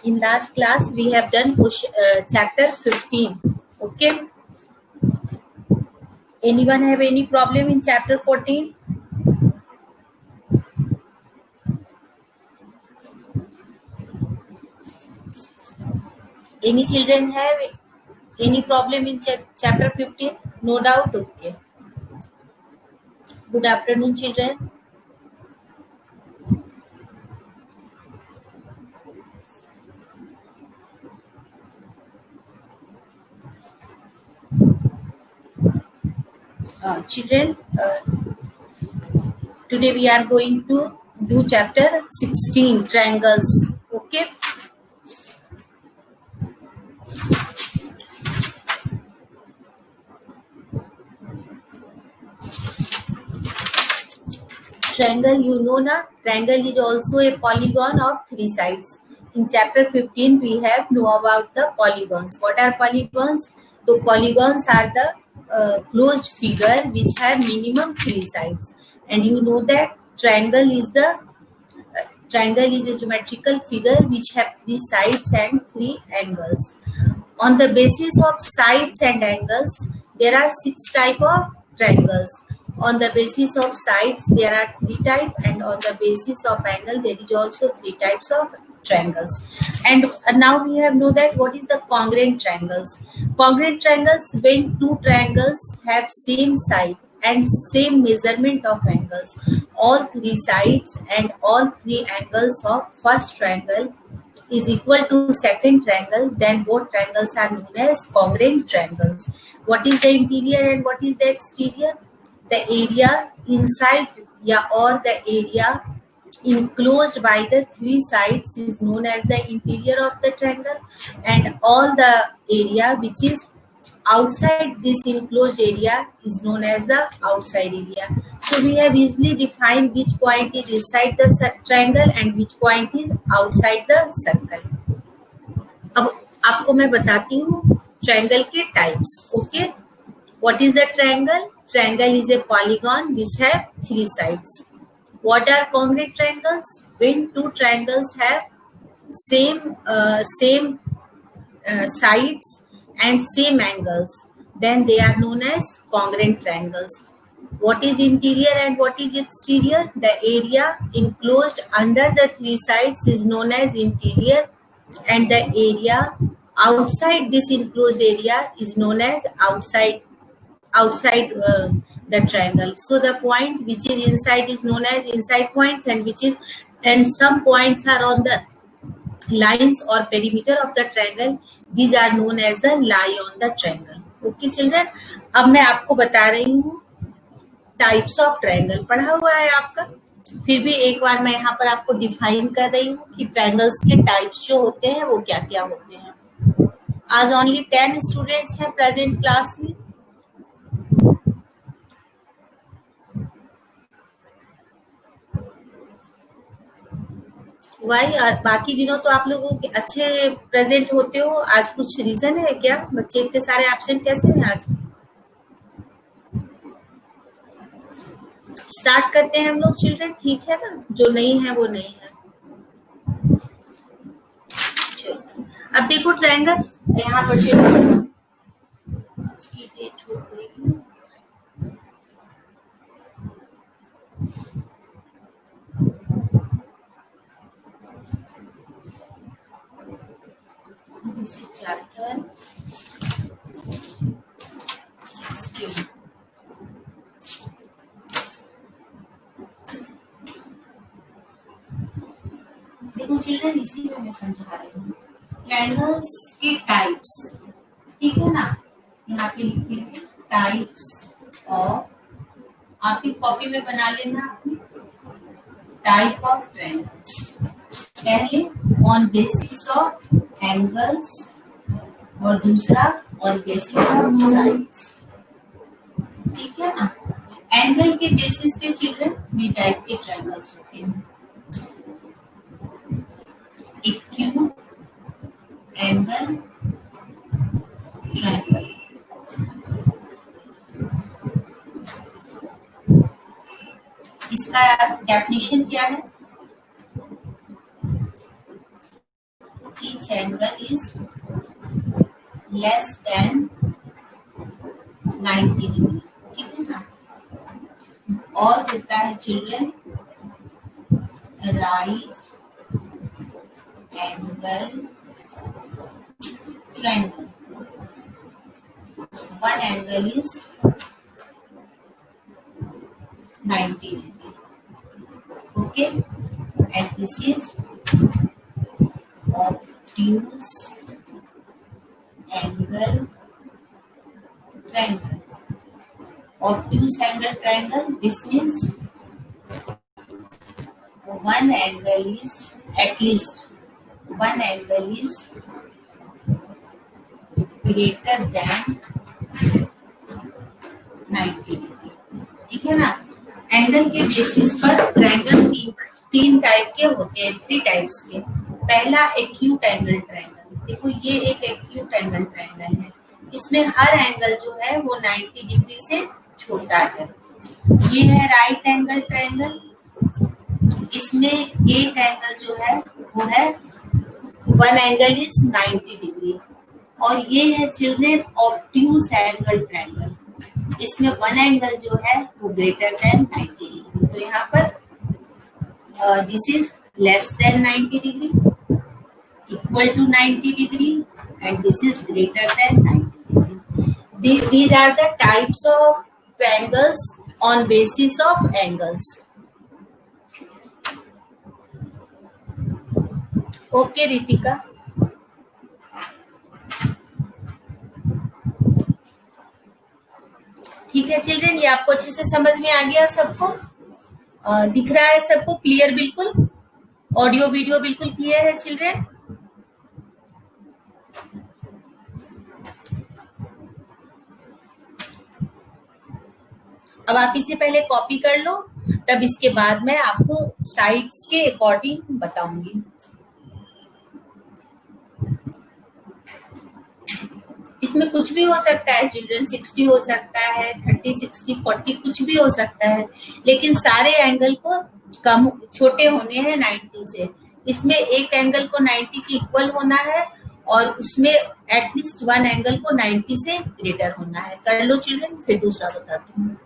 In last class we have done chapter 15. Okay, anyone have any problem in chapter 14? Any children have any problem in chapter 15? No doubt. Okay, good afternoon children. Children, today we are going to do chapter 16, triangles. Okay, triangle, you know na, triangle is also a polygon of 3 sides. In chapter 15 we have know about the polygons. What are polygons? So polygons are the closed figure which have minimum 3 sides, and you know that triangle is a geometrical figure which have 3 sides and 3 angles. On the basis of sides and angles, there are 6 type of triangles. On the basis of sides, there are 3 types, and on the basis of angle, there is also 3 types of triangles. And now we have know that what is the congruent triangles. Congruent triangles, when 2 triangles have same side and same measurement of angles, all 3 sides and all 3 angles of first triangle is equal to second triangle, then both triangles are known as congruent triangles. What is the interior and what is the exterior? The area inside or the area enclosed by the 3 sides is known as the interior of the triangle, and all the area which is outside this enclosed area is known as the outside area. So we have easily defined which point is inside the triangle and which point is outside the circle. अब आपको मैं बताती हूँ triangle के types. Okay, what is a triangle? Triangle is a polygon which have 3 sides. What are congruent triangles? When 2 triangles have same sides and same angles, then they are known as congruent triangles. What is interior and what is exterior? The area enclosed under the 3 sides is known as interior, and the area outside this enclosed area is known as outside the triangle. So the point which is inside is known as inside points, and some points are on the lines or perimeter of the triangle. These are known as the lie on the triangle. Okay children, अब मैं आपको बता रही हूँ types of triangle. पढ़ा हुआ है आपका, फिर भी एक बार मैं यहाँ पर आपको डिफाइन कर रही हूँ कि ट्रायंगल्स के टाइप्स जो होते हैं वो क्या क्या होते हैं. आज ओनली 10 स्टूडेंट्स हैं प्रेजेंट क्लास में. वाई बाकी दिनों तो आप लोगों के अच्छे प्रेजेंट होते हो, आज कुछ रीजन है क्या? बच्चे इतने सारे एब्सेंट कैसे हैं आज? स्टार्ट करते हैं हम लोग चिल्ड्रन, ठीक है ना? जो नहीं है वो नहीं है. अब देखो ट्रायंगल यहाँ पर आज की डेट हो गई. This is chapter 16. देखो चिल्ड्रन, इसी में मैं समझा रही हूँ ट्रायंगल्स के टाइप्स. ठीक है ना? यहाँ पे लिखेंगे टाइप्स ऑफ, आप ही कॉपी में बना लेना अपनी, टाइप ऑफ ट्रायंगल्स. पहले ऑन बेसिस ऑफ एंगल्स और दूसरा ऑन बेसिस ऑफ साइड्स. ठीक है ना? एंगल के बेसिस पे चिल्ड्रन 3 टाइप के ट्रायंगल्स होते हैं. Acute angle triangle. इसका डेफिनेशन क्या है? Each each angle is less than 90 degree, ठीक है ना। और होता है children right angle triangle, one angle is 90 degree, okay, and this is obtuse angle triangle. Obtuse angle triangle, this means one angle is at least one angle is greater than 90 degree, ठीक है ना। Angle के basis पर triangle तीन type के होते हैं, 3 types के। पहला एक्यूट एंगल ट्रायंगल, देखो ये एक एक्यूट एंगल ट्रायंगल है, इसमें हर एंगल जो है वो 90 डिग्री से छोटा है। ये है राइट एंगल ट्रायंगल, इसमें एक एंगल जो है वो है वन एंगल इज 90 डिग्री। और ये है चिल्ड्रन ऑब्ट्यूज एंगल ट्रायंगल, इसमें वन एंगल जो है वो ग्रेटर देन 90 डिग्री। तो यहाँ पर this is less than 90 degree, equal to 90 degree, and this is greater than 90 degree. These are the types of triangles on basis of angles. Okay, Ritika. ठीक है children, ये आपको अच्छे से समझ में आ गया सबको? दिख रहा है सबको क्लियर? बिल्कुल ऑडियो वीडियो बिल्कुल क्लियर है चिल्ड्रन? अब आप इसे पहले कॉपी कर लो, तब इसके बाद मैं आपको साइड्स के अकॉर्डिंग बताऊंगी। इसमें कुछ भी हो सकता है चिल्ड्रन, 60 हो सकता है, 30, 60, 40 कुछ भी हो सकता है, लेकिन सारे एंगल को कम छोटे होने हैं 90 से। इसमें एक एंगल को 90 के इक्वल होना है और उसमें एटलीस्ट वन एंगल को 90 से ग्रेटर होना है। कर लो चिल्ड्रन, फिर दूसरा बताती हूँ।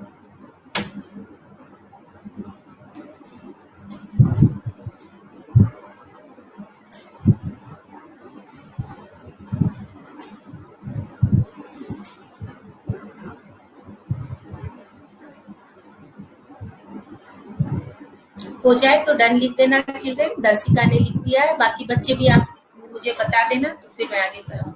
हो जाए तो डन लिख देना चिल्ड्रन, दर्शिका ने लिख दिया है, बाकी बच्चे भी आप मुझे बता देना, तो फिर मैं आगे कराऊंगी।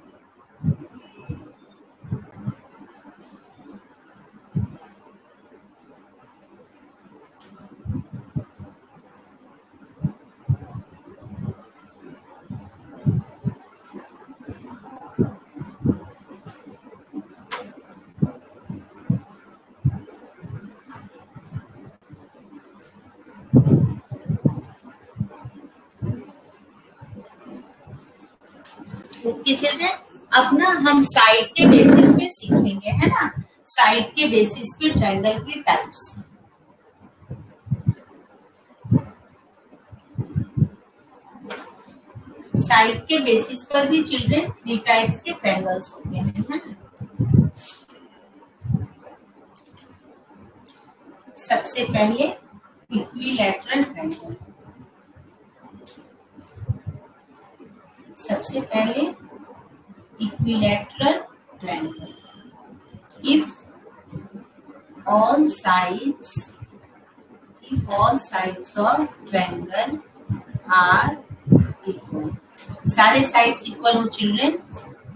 ओके चिल्ड्रन, अब ना हम साइड के बेसिस पे सीखेंगे, है ना, साइड के बेसिस पे ट्रायंगल के टाइप्स। साइड के बेसिस पर भी चिल्ड्रन 3 टाइप्स के ट्रायंगल्स होते हैं, है ना। सबसे पहले इक्विलैटरल ट्रायंगल, सबसे पहले equilateral triangle. If all sides of triangle are equal, सारे साइड्स इक्वल हो चिल्ड्रन,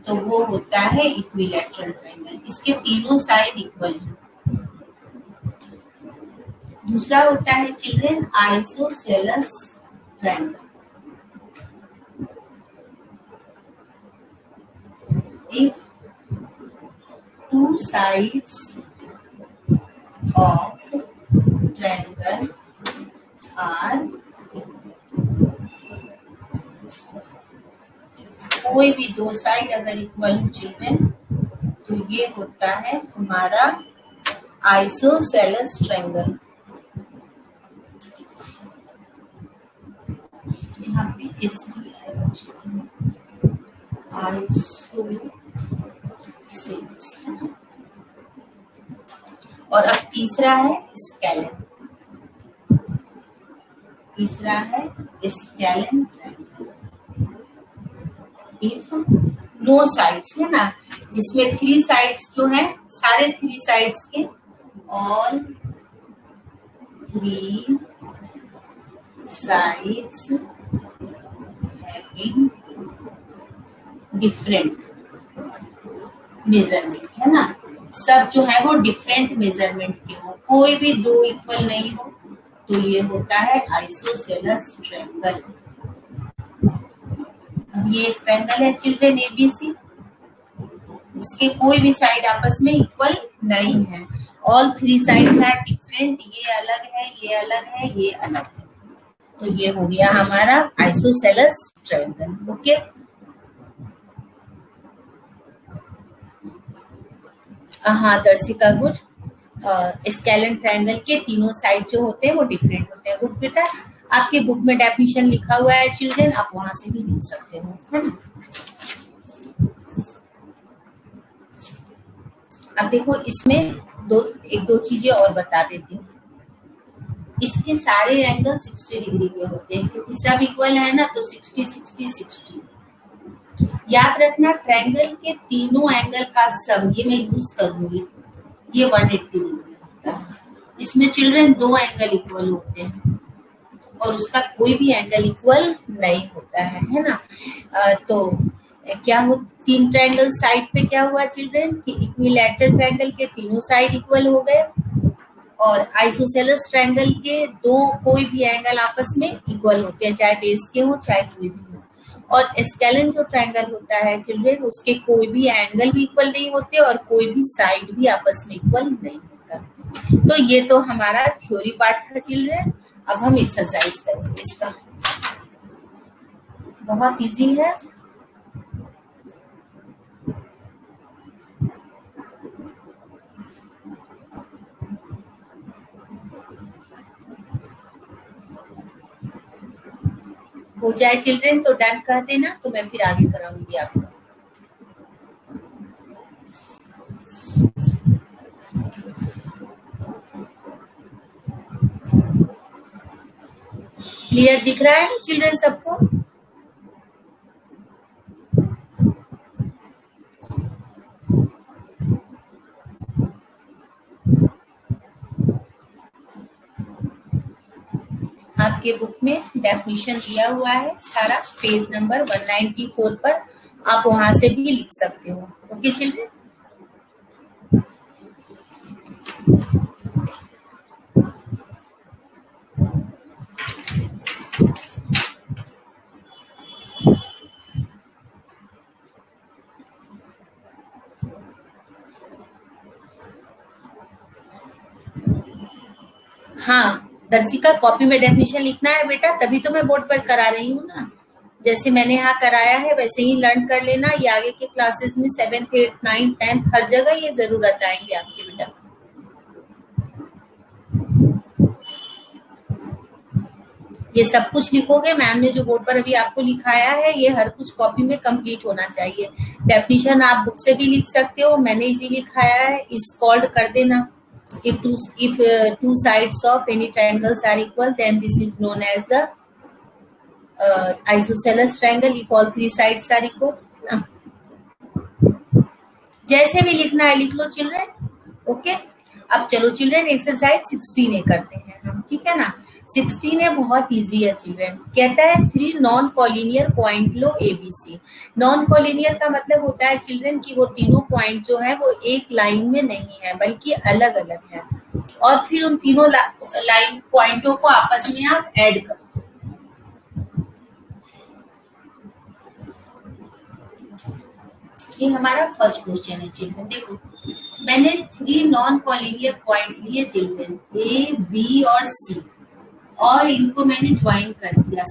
तो वो होता है इक्विलैटरल ट्रायंगल। इसके तीनों साइड इक्वल हैं। दूसरा होता है children isosceles triangle. If two sides of triangle are कोई भी दो साइड अगर इक्वल हो चिल्ड्रन, तो ये होता है हमारा आइसोसेलेस ट्रायंगल। यहाँ पे इस भी आएगा चिल्ड्रन। आइसोसेलेस। और अब तीसरा है स्केलन। तीसरा है scalene triangle. If no sides है ना, जिसमें 3 साइड्स जो है, सारे 3 साइड्स के all 3 sides having different measurement है ना, सब जो है वो डिफरेंट मेजरमेंट के हो, कोई भी दो इक्वल नहीं हो, तो ये होता है आइसोसेलेस ट्रायंगल। अब ये एक ट्रायंगल है चिल्ड्रन एबीसी, जिसके कोई भी साइड आपस में इक्वल नहीं है, ऑल 3 साइड्स आर डिफरेंट, ये अलग है, ये अलग है, ये अलग है, तो ये हो गया हमारा आइसोसेलेस ट्रायंगल। ओके, हाँ दर्शिका गुड। स्केलन ट्रायंगल के तीनों साइड जो होते हैं वो डिफरेंट होते हैं। गुड बेटा, आपके बुक में डेफिनेशन लिखा हुआ है चिल्ड्रन, आप वहां से भी लिख सकते हो, है ना। अब देखो इसमें एक दो चीजें और बता देती हूँ। इसके सारे एंगल 60 डिग्री के होते हैं, क्योंकि सब इक्वल है ना, तो 60 60 60। याद रखना ट्रायंगल के तीनों एंगल का सम, ये मैं यूज करूंगी, ये 180 डिग्री होता है। इसमें चिल्ड्रन 2 एंगल इक्वल होते हैं और उसका कोई भी एंगल इक्वल नहीं होता है ना। तो क्या हो, 3 ट्रायंगल साइड पे क्या हुआ चिल्ड्रन कि इक्विलैटरल ट्रायंगल के तीनों साइड इक्वल हो गए, और आइसोसेलेस ट्रायंगल के कोई भी एंगल आपस में इक्वल होते हैं, चाहे बेस के हो चाहे कोई भी हो। और स्केलन जो ट्रायंगल होता है चिल्ड्रन, उसके कोई भी एंगल भी इक्वल नहीं होते और कोई भी साइड भी आपस में इक्वल नहीं होता। तो ये तो हमारा थ्योरी पार्ट था चिल्ड्रन। अब हम एक्सरसाइज करेंगे इसका, बहुत इजी है। हो जाए चिल्ड्रन तो डन कह देना, तो मैं फिर आगे कराऊंगी आपको। क्लियर दिख रहा है ना चिल्ड्रन सबको? आपके बुक में डेफिनेशन दिया हुआ है सारा, पेज नंबर 194 पर, आप वहां से भी लिख सकते हो। ओके चिल्ड्रन, हाँ दर्शिका, कॉपी में डेफिनेशन लिखना है बेटा, तभी तो मैं बोर्ड पर करा रही हूँ ना। जैसे मैंने यहाँ कराया है वैसे ही लर्न कर लेना। ये आगे के क्लासेस में 7th 8th 9th 10th हर जगह ये जरूरत आएंगे आपके बेटा। ये सब कुछ लिखोगे, मैम ने जो बोर्ड पर अभी आपको लिखाया है ये हर कुछ कॉपी में कंप्लीट होना चाहिए। डेफिनेशन आप बुक से भी लिख सकते हो, मैंने इजी लिखाया है, इस कॉल्ड कर देना। If two sides of any triangles are equal, then this is known as the isosceles triangle. If all 3 sides are equal, जैसे भी लिखना है लिख लो चिल्ड्रन। ओके, अब चलो चिल्ड्रन एक्सरसाइज 16A करते हैं हम, ठीक है ना। 16A बहुत इजी है चिल्ड्रन। कहता है 3 नॉन कॉलिनियर पॉइंट लो ABC। नॉन कॉलिनियर का मतलब होता है चिल्ड्रन कि वो तीनों पॉइंट जो है वो एक लाइन में नहीं है बल्कि अलग अलग है, और फिर उन तीनों लाइन पॉइंटों को आपस में आप ऐड करो। ये हमारा फर्स्ट क्वेश्चन है चिल्ड्रन। देखो मैंने 3 नॉन कॉलिनियर पॉइंट लिए चिल्ड्रन, A, B और C, और इनको मैंने ज्वाइन कर दिया।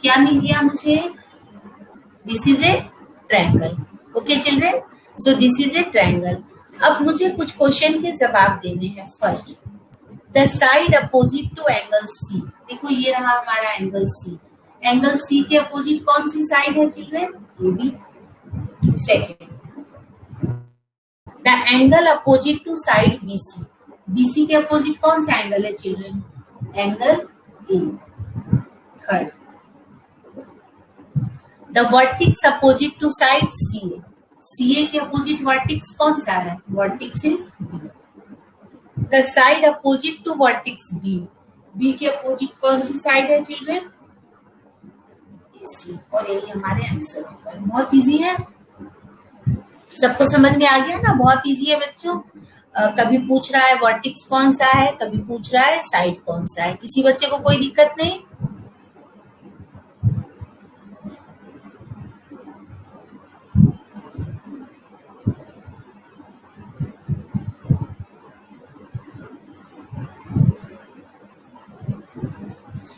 क्या मिल गया मुझे? This is a triangle. Okay children, so this is a triangle. अब मुझे कुछ क्वेश्चन के जवाब देने हैं। First, the side opposite to angle C। देखो ये रहा हमारा एंगल C, एंगल सी के अपोजिट कौन सी साइड है children? A B. Second, the angle opposite to side BC, BC के अपोजिट कौन सा एंगल है children? Angle A. Third, the vertex opposite to side CA, CA के अपोजिट वर्टिक्स कौन सा है? Vertex is B. The side opposite to vertex B, B के opposite कौन सी साइड है चिल्ड्रेन? एसी। और यही हमारे आंसर होगा। बहुत इजी है, सबको समझ में आ गया ना? बहुत इजी है बच्चों। कभी पूछ रहा है वर्टिक्स कौन सा है, कभी पूछ रहा है साइड कौन सा है। किसी बच्चे को कोई दिक्कत नहीं?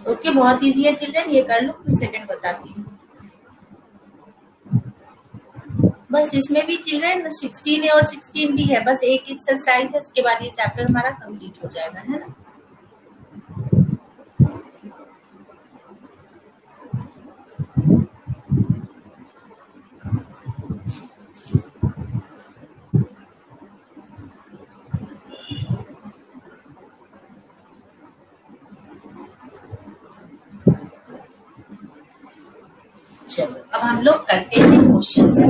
ओके, बहुत इजी है चिल्ड्रन, ये कर लो, फिर सेकंड बताती हूँ। बस इसमें भी चिल्ड्रन 16 और 16 भी है, बस एक एक्सरसाइज है, उसके बाद ये चैप्टर हमारा कंप्लीट हो जाएगा, है ना? चलो अब हम लोग करते हैं क्वेश्चन से।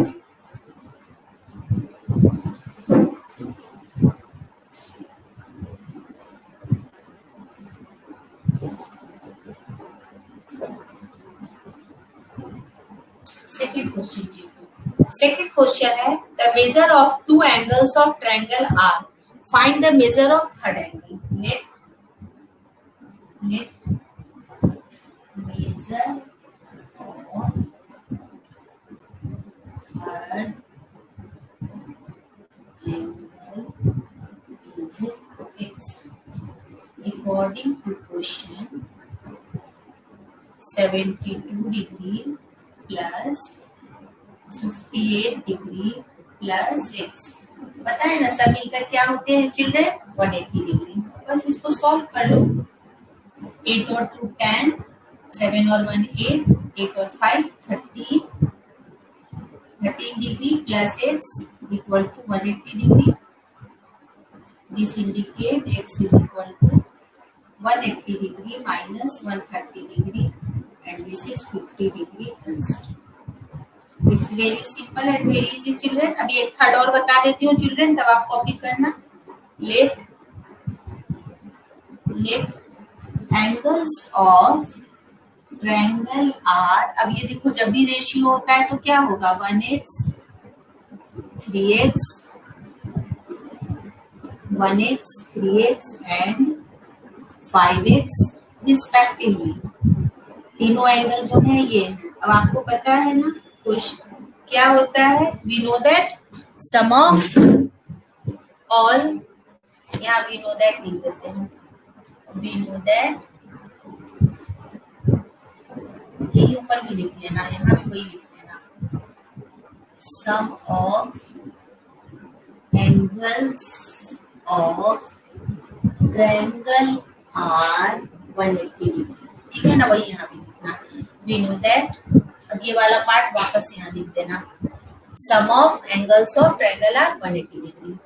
सेकंड क्वेश्चन जी, सेकंड क्वेश्चन है the measure of two angles of triangle are, find the measure of third angle. Let measure of third angle is x according to question 72 degree plus 58 degree plus x। पता है ना सब मिलकर क्या होते हैं children? 180 degree. बस इसको सॉल्व कर लो। 8 और 2 10, 7 और 1 8, 8 और 5 13 degree plus x equal to 180 degree. This indicates x is equal to 180 degree minus 130 degree and this is 50 degree answer. It's very simple and very easy children. अभी एक थर्ड और बता देती हूँ चिल्ड्रन, तब आप कॉपी करना। Let angles of triangle are, अब ये देखो जब भी रेशियो होता है तो क्या होगा? 1x 3x 1x 3x and 5x respectively. तीनों एंगल जो है ये है। अब आपको पता है ना क्वेश्चन क्या होता है? We know that sum of all, यहाँ वी नो दैट लिख देते हैं, वी नो दैट, यही ऊपर भी लिख लेना, यहाँ भी वही लिख लेना, sum of angles of triangle are 180 degree. ठीक है ना? वही यहाँ भी लिखना, वी नो दैट। अब ये वाला पार्ट वापस यहाँ लिख देना, sum of angles of triangle are 180 degree.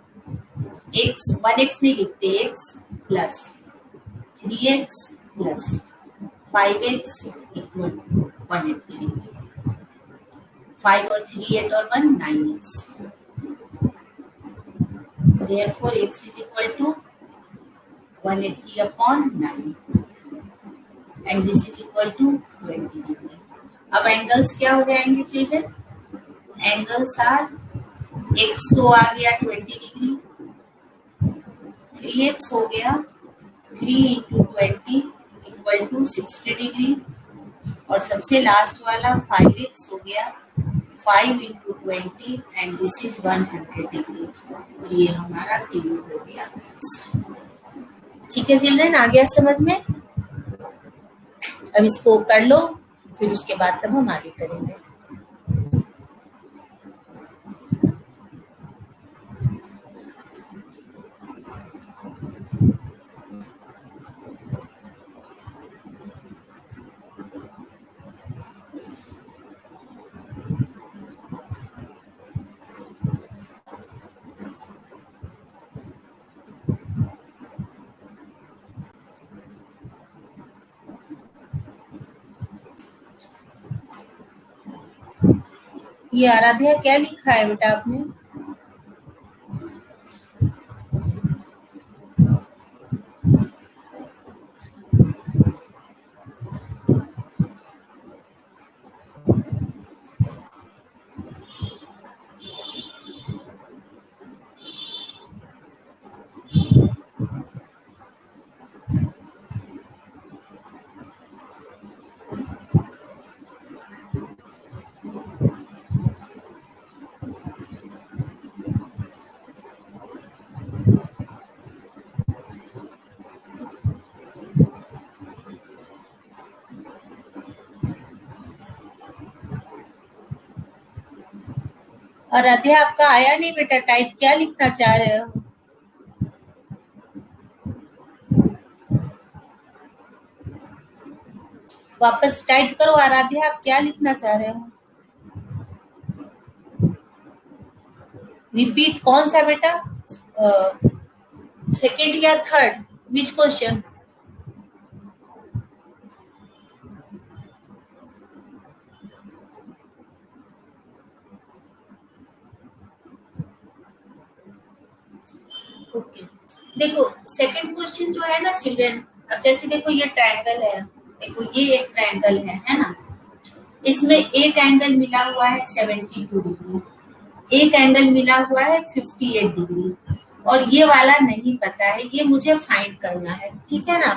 x 1x नहीं लिखते, x plus 3x plus 5x equal to 180 degree. 5 और 3 8 और 1 9x। Therefore x is equal to 180 upon 9 and this is equal to 20 degree. अब angles क्या हो जाएंगे children? Angles are x तो आ गया 20 डिग्री, 3x हो गया 3 into 20 इक्वल टू 60 डिग्री, और सबसे लास्ट वाला 5x हो गया 5 into 20 and this is 100 degree, और ये हमारा क्यू हो गया। ठीक है चिल्ड्रन, आ गया समझ में? अब इसको कर लो, फिर उसके बाद तब हम आगे करेंगे। ये आराध्या क्या लिखा है बेटा आपने? आराध्या आपका आया नहीं बेटा टाइप, क्या लिखना चाह रहे हो? वापस टाइप करो आराध्या, आप क्या लिखना चाह रहे हो? रिपीट कौन सा बेटा? सेकेंड या थर्ड? Which question? ओके, देखो सेकंड क्वेश्चन जो है ना चिल्ड्रन, अब जैसे देखो ये ट्रायंगल है, देखो ये एक ट्रायंगल है ना, इसमें एक एंगल मिला हुआ है 72 डिग्री, एक एंगल मिला हुआ है 58 डिग्री, और ये वाला नहीं पता है, ये मुझे फाइंड करना है, ठीक है ना।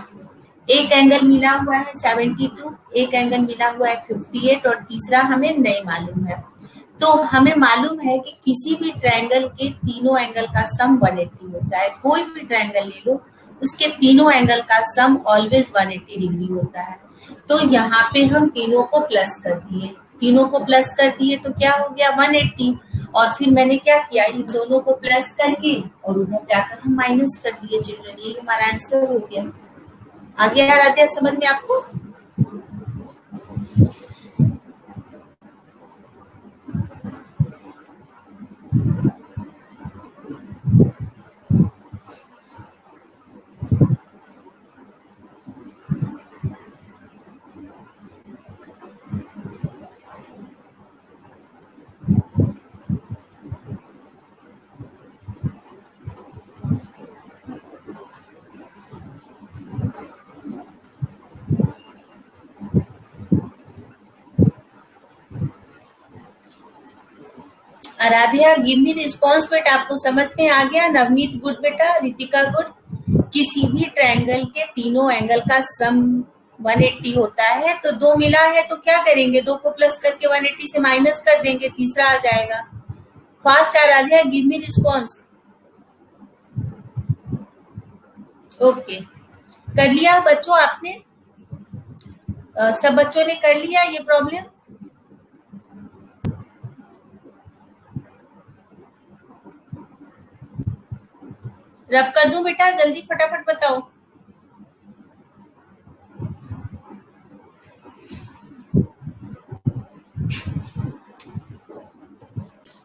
एक एंगल मिला हुआ है 72, एक एंगल मिला हुआ है 58 और तीसरा हमें नहीं मालूम है। तो हमें मालूम है कि किसी भी ट्रायंगल के तीनों एंगल का सम 180 होता है। कोई भी ट्रायंगल ले लो, उसके तीनों एंगल का सम ऑलवेज 180 डिग्री होता है। तो यहाँ पे हम तीनों को प्लस कर दिए, तीनों को प्लस कर दिए तो क्या हो गया 180, और फिर मैंने क्या किया, इन दोनों को प्लस करके और उधर जाकर हम माइनस कर दिए चिल्ड्रन, ये हमारा आंसर हो गया। आगे आ रहा है समझ में आपको? आराध्या गिव मी रिस्पॉन्स बेटा, आपको समझ में आ गया? नवनीत गुड बेटा, रितिका गुड। किसी भी ट्रायंगल के तीनों एंगल का सम 180 होता है, तो दो मिला है तो क्या करेंगे, दो को प्लस करके 180 से माइनस कर देंगे, तीसरा आ जाएगा। Fast Aaradhya, give me response. Okay, कर लिया बच्चों आपने? सब बच्चों ने कर लिया ये प्रॉब्लम? रब कर दूं बेटा, जल्दी फटाफट बताओ।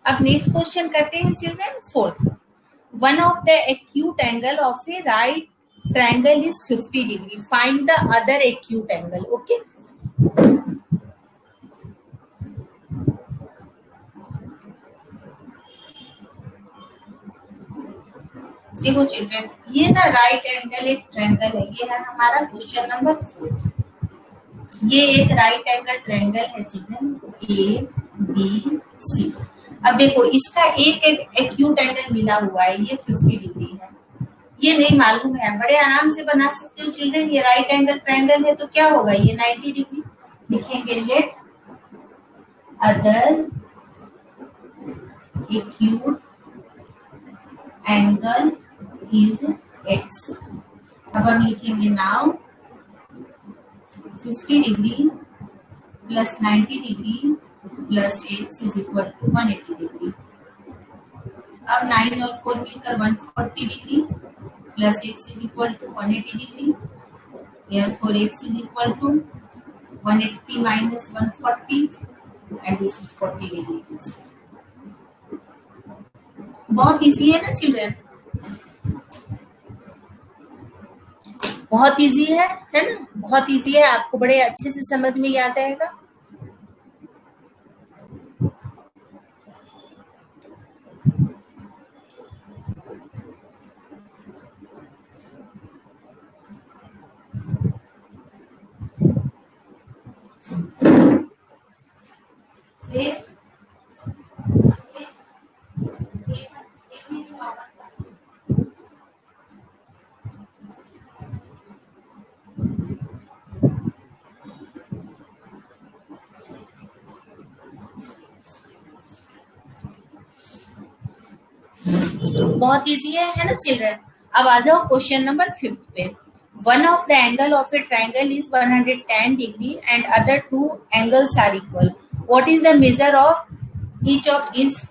अब नेक्स्ट क्वेश्चन करते हैं children, fourth. One of the acute angle of A right triangle is 50 degree, find the other acute angle. Okay, देखो चिल्ड्रन, ये ना राइट एंगल एक ट्रायंगल है, ये है हमारा क्वेश्चन नंबर 4। ये एक राइट एंगल ट्रायंगल है चिल्ड्रन, ए बी सी। अब देखो इसका एक एक्यूट एंगल मिला हुआ है, ये 50 डिग्री है, ये नहीं मालूम है, बड़े आराम से बना सकते हो चिल्ड्रन। ये राइट एंगल ट्रायंगल है तो क्या होगा, ये 90 डिग्री। लिखेंगे let other acute angle is X. अब हम लिखेंगे now 50 degree plus 90 degree plus X is equal to 180 degree. अब 9 और 4 मिलकर 140 degree plus X is equal to 180 degree. Therefore x is equal to 180 minus 140 and this is 40 degrees. बहुत easy है ना children, बहुत इजी है ना, बहुत इजी है, आपको बड़े अच्छे से समझ में आ जाएगा। बहुत इजी है ना चिल्ड्रन। अब आ जाओ क्वेश्चन नंबर 5 पे। One of the angle of a triangle is 110 degree and other two angles are equal. What is the measure of each of this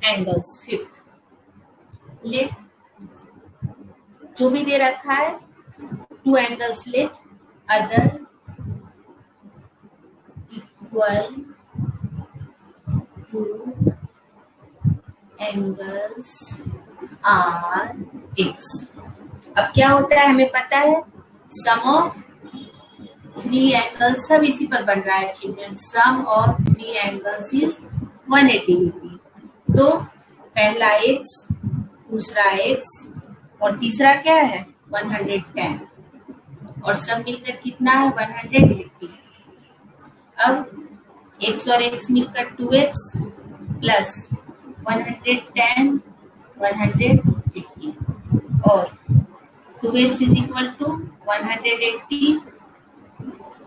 angles? Fifth, let जो भी दे रखा है, two angles let other equal two angles are X. अब क्या होता है हमें पता है, सम ऑफ थ्री एंगल्स, सब इसी पर बन रहा है children. Sum of three angles is 180 degree. तो पहला एक्स, दूसरा एक्स और तीसरा क्या है 110, और सब मिलकर कितना है 180। अब एक्स और एक्स मिलकर 2x प्लस 110 180 और 2x is equal to 180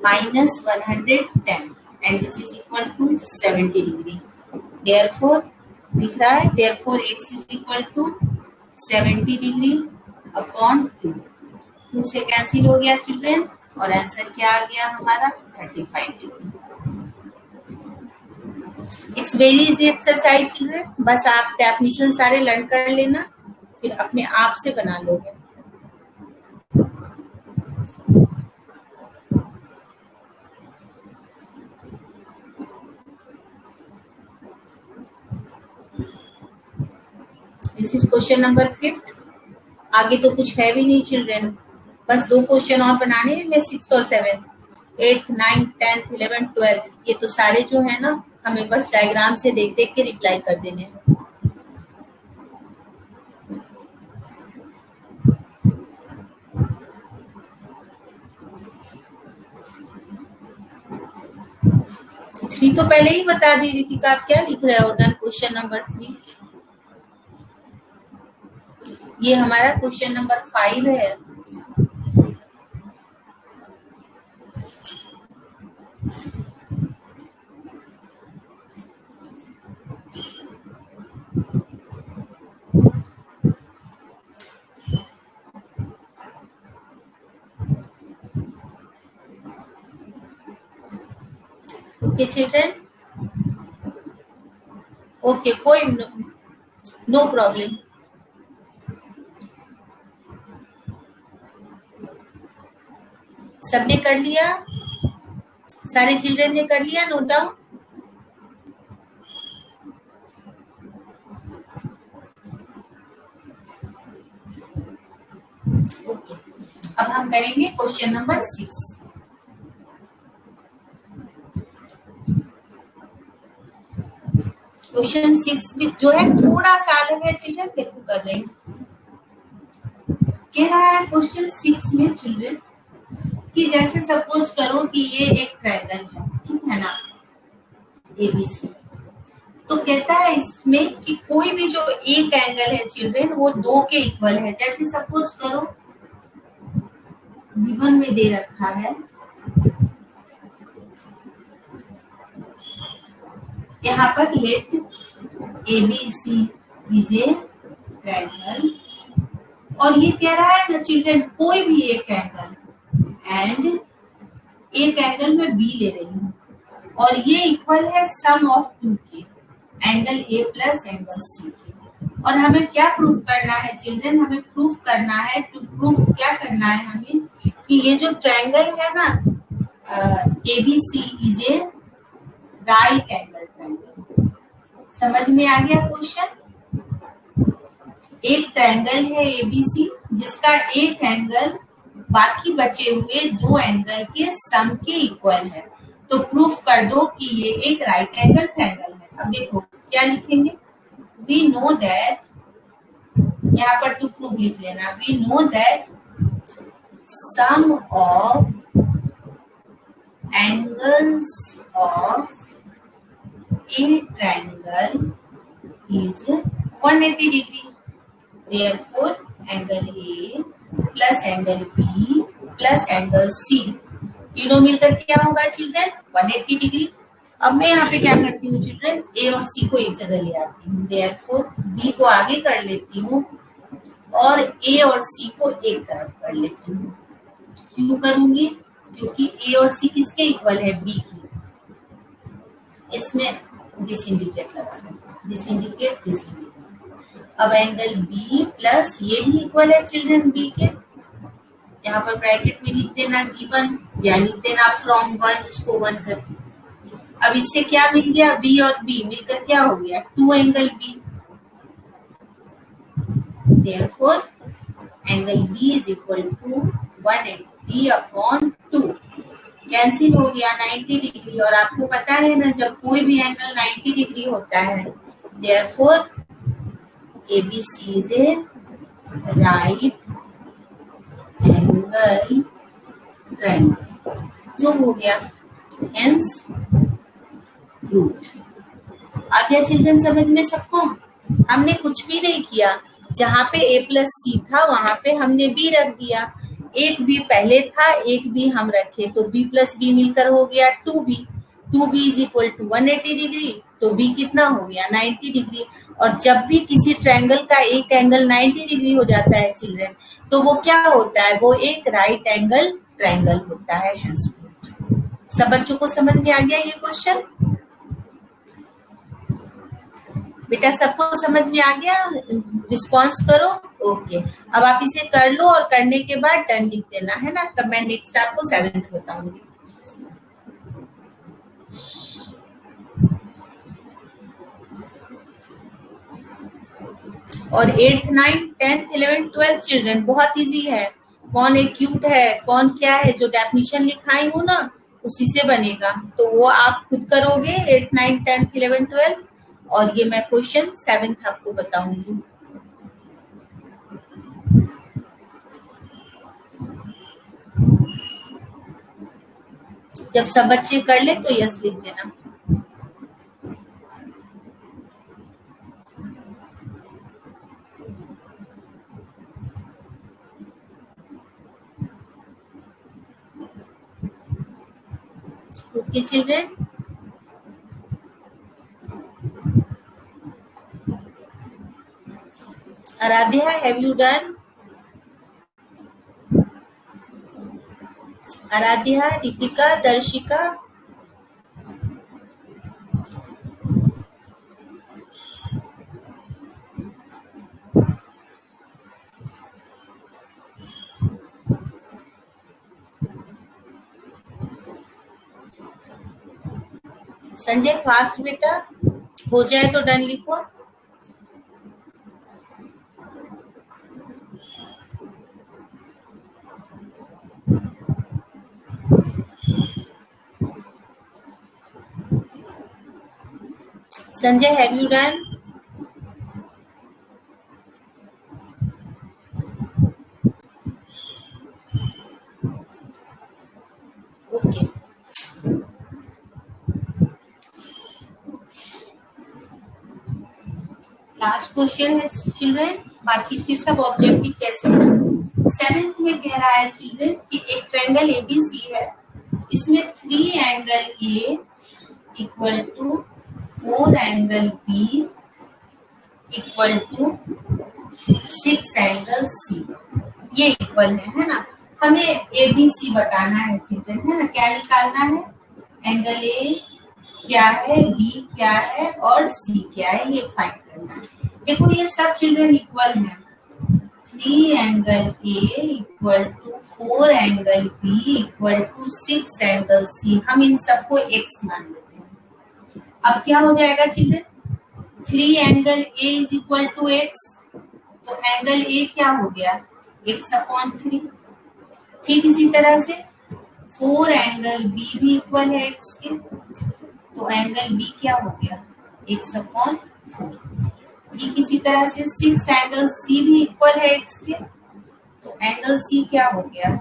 minus 110 and this is equal to 70 degree. Therefore दिख रहा है, therefore x is equal to 70 degree upon 2। 2 से कैंसिल हो गया चिल्ड्रन और आंसर क्या आ गया हमारा 35 degree. It's very easy exercise children, बस आप डेफिनेशन सारे लर्न कर लेना, फिर अपने आप से बना लोगे। This is question number 5। आगे तो कुछ है भी नहीं चिल्ड्रन, बस 2 क्वेश्चन और बनाने हैं। मैं 6th और 7th, 8th 9th 10th 11th 12th ये तो सारे जो है ना, हमें बस डायग्राम से देख देख के रिप्लाई कर देने हैं। थ्री तो पहले ही बता दी रितिका, आप क्या लिख रहे हो? Done question number 3। ये हमारा क्वेश्चन नंबर 5 है। ओके चिल्ड्रन, ओके कोई नो प्रॉब्लम। सबने कर लिया? सारे चिल्ड्रन ने कर लिया नोट डाउन? ओके, अब हम करेंगे क्वेश्चन नंबर 6। क्वेश्चन 6 भी जो है थोड़ा सा अलग है चिल्ड्रन, देखो कर रहे हैं। कह रहा है क्वेश्चन 6 में चिल्ड्रन कि जैसे सपोज करो कि ये एक ट्रायंगल है, ठीक है ना, एबीसी। तो कहता है इसमें कि कोई भी जो एक एंगल है चिल्ड्रन वो 2 के इक्वल है। जैसे सपोज करो विवन में दे रखा है, यहाँ पर let ABC is a triangle, और ये कह रहा है ना चिल्ड्रन कोई भी एक एंगल, एंड एक एंगल में बी ले रही हूँ और ये इक्वल है सम ऑफ 2 के, angle A plus angle C के। और हमें क्या प्रूफ करना है चिल्ड्रन? हमें प्रूफ करना है, टू प्रूफ क्या करना है हमें कि ये जो ट्रायंगल है ना ABC is A right angle triangle. समझ में आ गया क्वेश्चन? एक ट्रायंगल है एबीसी जिसका एक एंगल बाकी बचे हुए 2 एंगल के सम के इक्वल है, तो प्रूफ कर दो कि ये एक राइट एंगल ट्रायंगल है। अब देखो क्या लिखेंगे, वी नो दैट, यहाँ पर टू प्रूफ लिख लेना, we know that sum of angles of A triangle is 180 degree. Therefore, angle A plus angle B plus angle C तीनों मिलकर क्या होगा चिल्ड्रन 180 डिग्री। अब मैं यहाँ पे क्या करती हूँ चिल्ड्रन, A और C को एक जगह ले आती हूँ, therefore B को आगे कर लेती हूँ और A और C को एक तरफ कर लेती हूँ। क्यों करूंगी? क्योंकि A और C किसके इक्वल है? B की। इसमें दिस इंडिकेट लगा दो, दिस इंडिकेट, दिस इंडिकेट। अब एंगल B प्लस ये भी इक्वल है चिल्ड्रन B के, यहाँ पर ब्रैकेट में लिख देना गिवन या लिख देना फ्रॉम 1, उसको 1 कर। अब इससे क्या मिल गया? B और B मिलकर क्या हो गया? 2 angle B। Therefore, angle B is equal to 180 upon 2। Cancel हो गया 90 डिग्री। और आपको पता है ना, जब कोई भी एंगल 90 डिग्री होता है, therefore ABC is a right angle triangle. जो हो गया, हेंस प्रूव्ड। आ गया चिल्ड्रन समझ में सबको? हमने कुछ भी नहीं किया, जहाँ पे A प्लस C था वहां पे हमने B रख दिया। एक B पहले था, एक B हम रखे, तो B प्लस B मिलकर हो गया 2B। 2B is equal to 180 degree, तो B कितना हो गया? 90 डिग्री। और जब भी किसी ट्रायंगल का एक एंगल 90 डिग्री हो जाता है चिल्ड्रन, तो वो क्या होता है? वो एक राइट एंगल ट्रायंगल होता है। सब बच्चों को समझ में आ गया ये क्वेश्चन? बेटा सबको समझ में आ गया? रिस्पॉन्स करो। ओके, अब आप इसे कर लो और करने के बाद डन लिख देना, है ना? तब मैं नेक्स्ट आपको 7th बताऊंगी। और 8th, 9th, 10th, 11th, 12th children बहुत इजी है। कौन एक्यूट है, कौन क्या है, जो डेफिनेशन लिखाई हूँ ना उसी से बनेगा, तो वो आप खुद करोगे 8th, 9th, 10th, 11th, 12th। और ये मैं क्वेश्चन 7th आपको बताऊंगी। जब सब बच्चे कर ले तो यस लिख देना। Okay children, Aradhya have you done? Aradhya, Ritika, Darshika, Sanjay fast बेटा, हो जाए तो डन लिखो। Sanjay have you done? Okay, last question है चिल्ड्रन, बाकी फिर सब ऑब्जेक्टिव जैसे। 7th में कह रहा है चिल्ड्रन कि एक ट्रायंगल ABC है, इसमें 3 angle A equal to 4 angle B equal to 6 angle C, ये इक्वल है ना? हमें ABC बताना है चिल्ड्रन, है ना? क्या निकालना है? एंगल A क्या है, B क्या है और C क्या है, ये फाइंड करना है। देखो ये सब चिल्ड्रन इक्वल है। 3 angle A equal to 4 angle B equal to 6 angle C, हम इन सबको X मान लेते हैं। अब क्या हो जाएगा children? 3 angle A is equal to X, तो एंगल A क्या हो गया? X upon 3। ठीक इसी तरह से 4 एंगल B भी इक्वल है X के, तो एंगल B क्या हो गया? X upon 4। ठीक इसी तरह से 6 एंगल C भी इक्वल है X के, तो एंगल C क्या हो गया?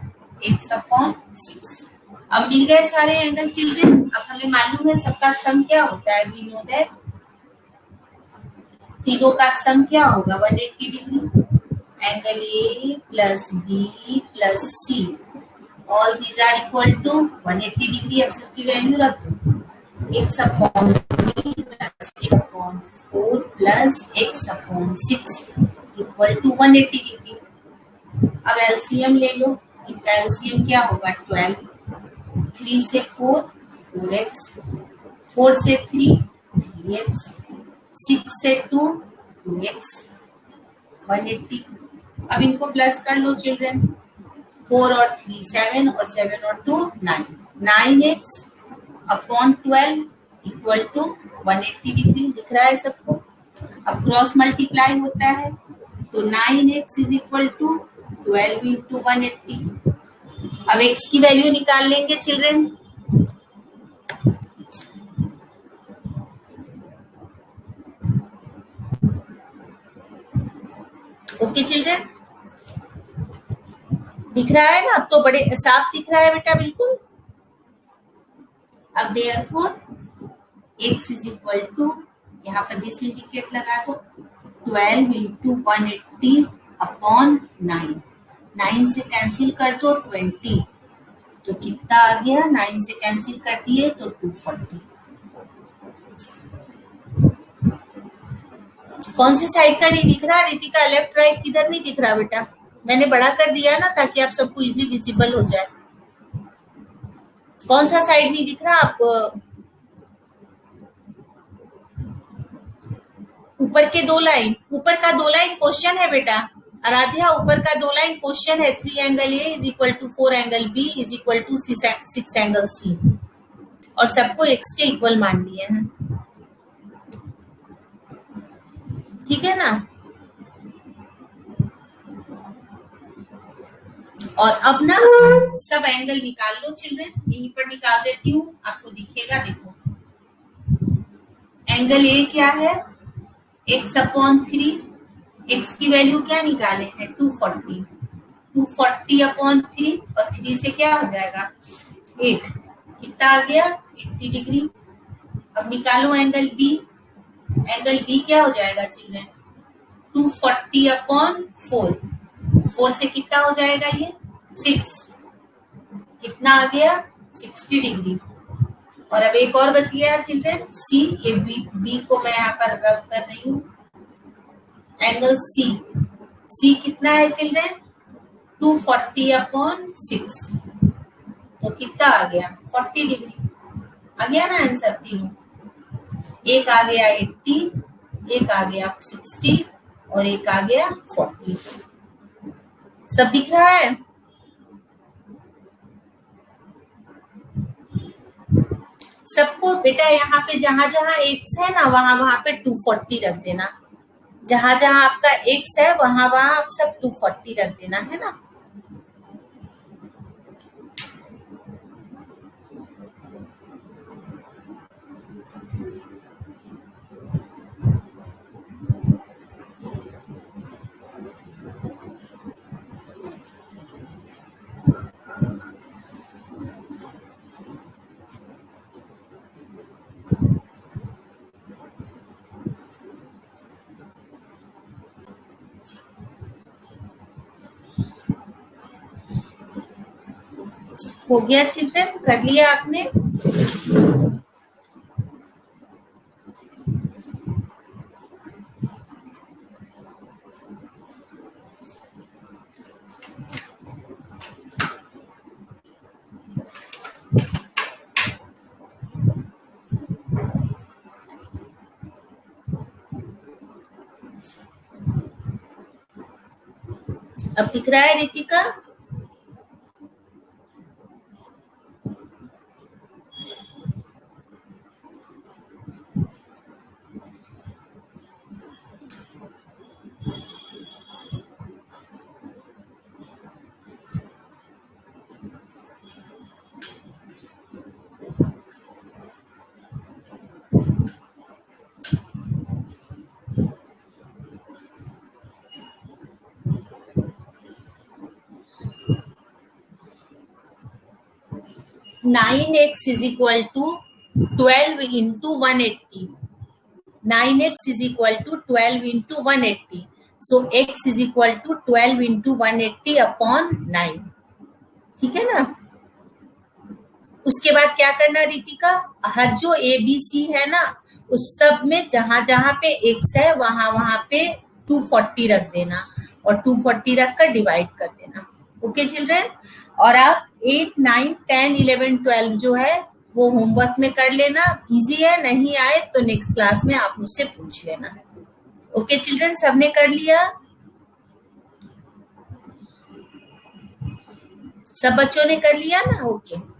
X upon 6। अब मिल गए सारे एंगल चिल्ड्रन। अब हमें मालूम है सबका सम क्या होता है। वी नो दैट तीनों का सम क्या होगा 180 डिग्री। Angle A plus B plus C, all these are equal to 180 degree. अब सबकी वैल्यू रख दो। x upon 3 plus x upon 4 plus x upon 6 equal to 180 degree. अब एलसीएम ले लो। इनका एलसीएम क्या होगा 12। 3 से 4 4x, 4 से 3 3x, 6 से 2 2x, 180। अब इनको प्लस कर लो चिल्ड्रन। 4 और 3 7 और 7 और 2 9, 9x upon 12 equal to 180 degree. दिख रहा है सबको। अब क्रॉस मल्टीप्लाई होता है तो 9x is equal to 12 into 180। अब x की वैल्यू निकाल लेंगे चिल्ड्रन। ओके चिल्ड्रन, दिख रहा है ना। अब तो बड़े साफ दिख रहा है बेटा, बिल्कुल। अब therefore x is equal to, यहाँ पर दिस इंडिकेट लगा दो, 12 इंटू 180 अपॉन 9। 9 से कैंसिल कर दो 20, तो कितना आ गया। 9 से कैंसिल कर दिए तो 240। कौन सी साइड का नहीं दिख रहा रितिका? लेफ्ट राइट किधर नहीं दिख रहा बेटा? मैंने बड़ा कर दिया ना ताकि आप सबको इजीली विजिबल हो जाए। कौन सा साइड नहीं दिख रहा आप? ऊपर के 2 लाइन, ऊपर का 2 लाइन क्वेश्चन है बेटा। आराध्या, ऊपर का 2 लाइन क्वेश्चन है। 3 angle A is equal to 4 angle B is equal to 6 angle C, और सबको x के इक्वल मान लिए हैं। ठीक है ना। और अब ना सब एंगल निकाल लो चिल्ड्रन। यहीं पर निकाल देती हूँ, आपको दिखेगा। देखो एंगल ए क्या है, x अपॉन 3। x की वैल्यू क्या निकाले हैं 240। 240 अपॉन 3, और 3 से क्या हो जाएगा 8। कितना आ गया 80 डिग्री। अब निकालो एंगल बी। एंगल बी क्या हो जाएगा चिल्ड्रन 240 अपॉन 4। 4 से कितना हो जाएगा ये 6। कितना आ गया 60 डिग्री। और अब एक और बच गया चिल्ड्रन सी। ये बी को मैं यहाँ पर रब कर रही हूँ। एंगल सी, सी कितना है चिल्ड्रन 240 अपॉन 6, तो कितना आ गया 40 डिग्री। आ गया ना आंसर तीनों। एक आ गया 80, एक आ गया 60, और एक आ गया 40। सब दिख रहा है? सबको बेटा यहाँ पे जहां जहां x है ना वहां वहां पे 240 रख देना। जहां जहां आपका x है वहां वहां आप सब 240 रख देना, है ना। हो गया चिल्ड्रन, कर लिया आपने? अब दिख रहा है Ritika? 9x is equal to 12 into 180. 9x is equal to 12 into 180. So x is equal to 12 into 180 upon 9. ठीक है ना? उसके बाद क्या करना रितिका, हर जो ए बी सी है ना उस सब में जहां जहां पे x है वहां वहां पे 240 रख देना और 240 रखकर डिवाइड कर देना. Okay children. और आप 8, 9, 10, 11, 12 जो है वो होमवर्क में कर लेना. इजी है, नहीं आए तो नेक्स्ट क्लास में आप मुझसे पूछ लेना. ओके चिल्ड्रन, सबने कर लिया? सब बच्चों ने कर लिया ना? ओके.